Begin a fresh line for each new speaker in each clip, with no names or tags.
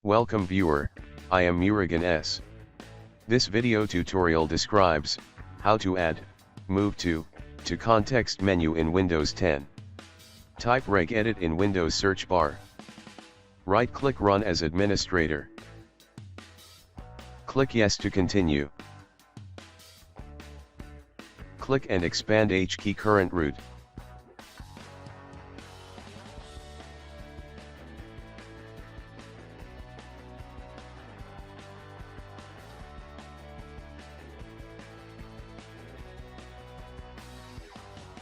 Welcome viewer, I am Murugan S. This video tutorial describes how to add, move to context menu in Windows 10. Type regedit in Windows search bar. Right-click Run as administrator. Click Yes to continue. Click and expand H-key current root.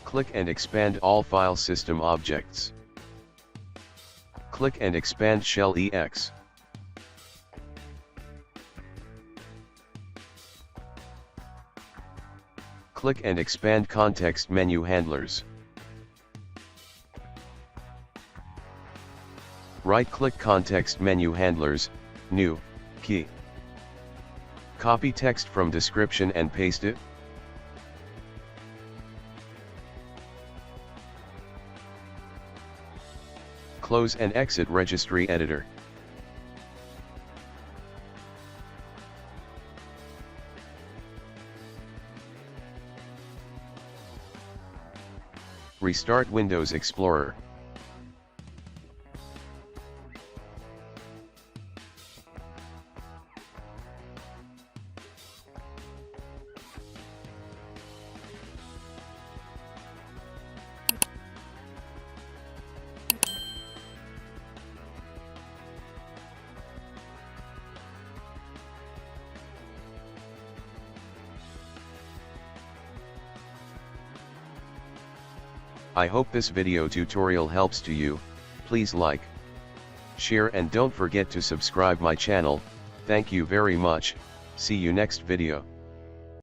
Click and expand all file system objects. Click and expand Shell EX. Click and expand context menu handlers. Right-click context menu handlers, new, key. Copy text from description and paste it. Close and exit registry editor. Restart Windows Explorer. I hope this video tutorial helps to you. Please like, share and don't forget to subscribe my channel. Thank you very much. See you next video.